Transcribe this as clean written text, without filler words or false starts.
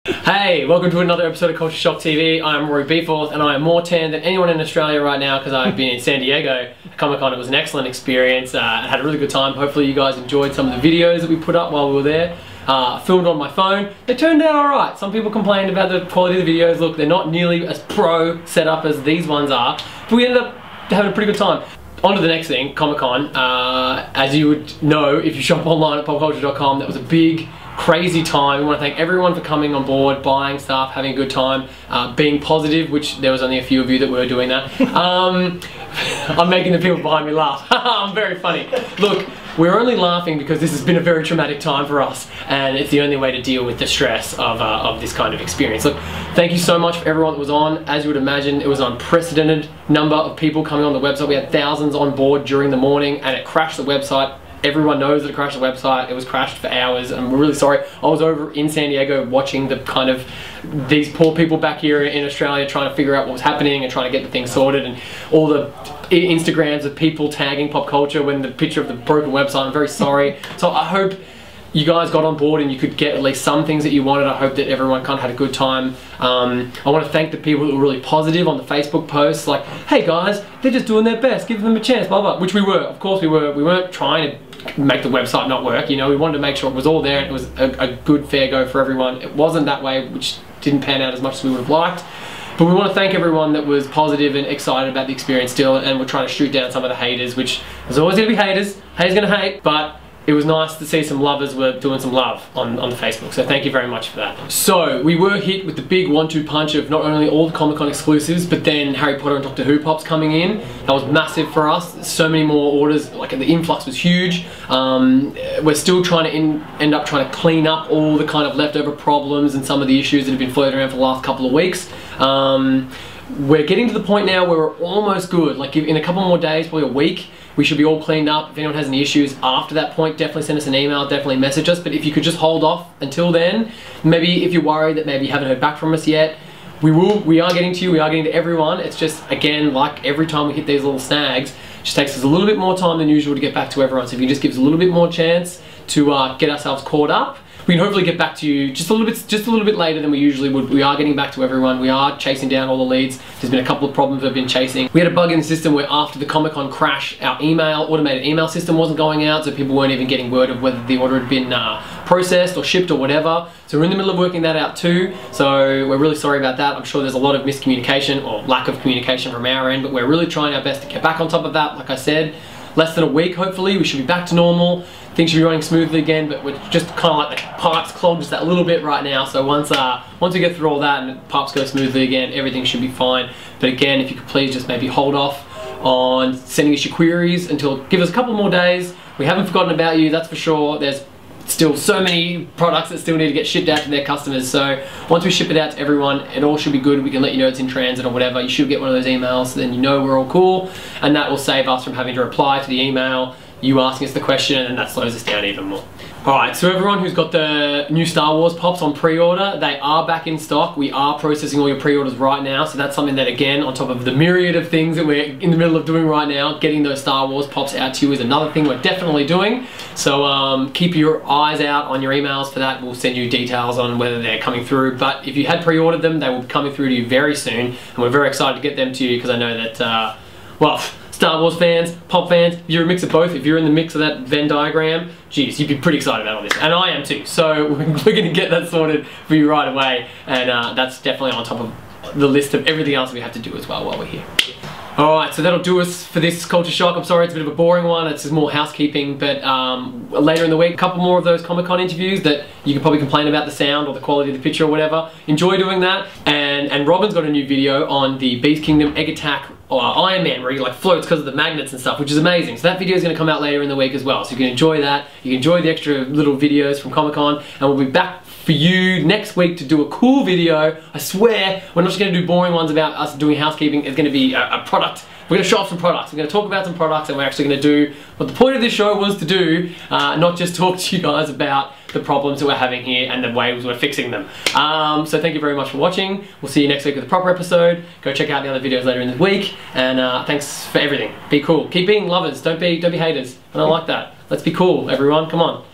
Hey, welcome to another episode of Culture Shock TV. I'm Rory Beeforth and I am more tan than anyone in Australia right now because I've been in San Diego at ComicCon. It was an excellent experience. I had a really good time. Hopefully you guys enjoyed some of the videos that we put up while we were there. Filmed on my phone. They turned out alright. Some people complained about the quality of the videos. Look, they're not nearly as pro set up as these ones are, but we ended up having a pretty good time. On to the next thing, ComicCon. As you would know if you shop online at popcultcha.com, that was a big, crazy time. We want to thank everyone for coming on board, buying stuff, having a good time, being positive, which there was only a few of you that were doing that. I'm making the people behind me laugh. I'm very funny. Look, we're only laughing because this has been a very traumatic time for us and it's the only way to deal with the stress of this kind of experience. Look, thank you so much for everyone that was on. As you would imagine, it was an unprecedented number of people coming on the website. We had thousands on board during the morning and it crashed the website. Everyone knows that it crashed the website. It was crashed for hours and we're really sorry. I was over in San Diego watching the kind of these poor people back here in Australia trying to figure out what was happening and trying to get the thing sorted, and all the Instagrams of people tagging Popcultcha when the picture of the broken website. I'm very sorry. So I hope you guys got on board and you could get at least some things that you wanted. I hope that everyone kind of had a good time. I want to thank the people that were really positive on the Facebook posts, like, hey guys, they're just doing their best, give them a chance, blah blah, which we were. Of course we were. We weren't trying to make the website not work, you know. We wanted to make sure it was all there and it was a good fair go for everyone. It wasn't that way, which didn't pan out as much as we would have liked. But we want to thank everyone that was positive and excited about the experience still, and we're trying to shoot down some of the haters, which there's always going to be haters. Haters going to hate, but it was nice to see some lovers were doing some love on the Facebook, so thank you very much for that. So, we were hit with the big 1-2 punch of not only all the ComicCon exclusives, but then Harry Potter and Doctor Who pops coming in. That was massive for us. So many more orders, like the influx was huge. We're still trying to end up trying to clean up all the kind of leftover problems and some of the issues that have been floating around for the last couple of weeks. We're getting to the point now where we're almost good. Like in a couple more days, probably a week, we should be all cleaned up. If anyone has any issues after that point, definitely send us an email, definitely message us. But if you could just hold off until then, maybe if you're worried that maybe you haven't heard back from us yet, we are getting to you, we are getting to everyone. It's just, again, like every time we hit these little snags, it just takes us a little bit more time than usual to get back to everyone. So if you just give us a little bit more chance to get ourselves caught up, we can hopefully get back to you just a little bit later than we usually would. We are getting back to everyone. We are chasing down all the leads. There's been a couple of problems we've been chasing. We had a bug in the system where after the ComicCon crash, our automated email system wasn't going out, so people weren't even getting word of whether the order had been processed or shipped or whatever. So we're in the middle of working that out too. So we're really sorry about that. I'm sure there's a lot of miscommunication or lack of communication from our end, but we're really trying our best to get back on top of that. Like I said, less than a week hopefully, we should be back to normal. Things should be running smoothly again, but we're just kind of like the pipes clogged just that little bit right now. So once we get through all that and the pipes go smoothly again, everything should be fine. But again, if you could please just maybe hold off on sending us your queries until, give us a couple more days. We haven't forgotten about you, that's for sure. There's still so many products that still need to get shipped out to their customers. So once we ship it out to everyone, it all should be good. We can let you know it's in transit or whatever. You should get one of those emails, so then you know we're all cool. And that will save us from having to reply to the email, you asking us the question, and that slows us down even more. Alright, so everyone who's got the new Star Wars pops on pre-order, they are back in stock. We are processing all your pre-orders right now, so that's something that, again, on top of the myriad of things that we're in the middle of doing right now, getting those Star Wars pops out to you is another thing we're definitely doing. So keep your eyes out on your emails for that. We'll send you details on whether they're coming through, but if you had pre-ordered them, they will be coming through to you very soon, and we're very excited to get them to you because I know that, well, Star Wars fans, pop fans, if you're a mix of both, if you're in the mix of that Venn diagram, geez, you'd be pretty excited about all this. And I am too. So we're going to get that sorted for you right away. And that's definitely on top of the list of everything else we have to do as well while we're here. Alright, so that'll do us for this Culture Shock. I'm sorry it's a bit of a boring one, it's just more housekeeping, but later in the week, a couple more of those ComicCon interviews that you can probably complain about the sound or the quality of the picture or whatever. Enjoy doing that. And Robin's got a new video on the Beast Kingdom Egg Attack Iron Man where he like floats because of the magnets and stuff, which is amazing. So that video is going to come out later in the week as well. So you can enjoy that. You can enjoy the extra little videos from ComicCon, and we'll be back for you next week to do a cool video. I swear, we're not just going to do boring ones about us doing housekeeping. It's going to be a product. We're going to show off some products. We're going to talk about some products, and we're actually going to do what the point of this show was to do, not just talk to you guys about the problems that we're having here and the ways we're fixing them. So thank you very much for watching. We'll see you next week with a proper episode. Go check out the other videos later in the week, and thanks for everything. Be cool. Keep being lovers. Don't be haters. I don't like that. Let's be cool, everyone. Come on.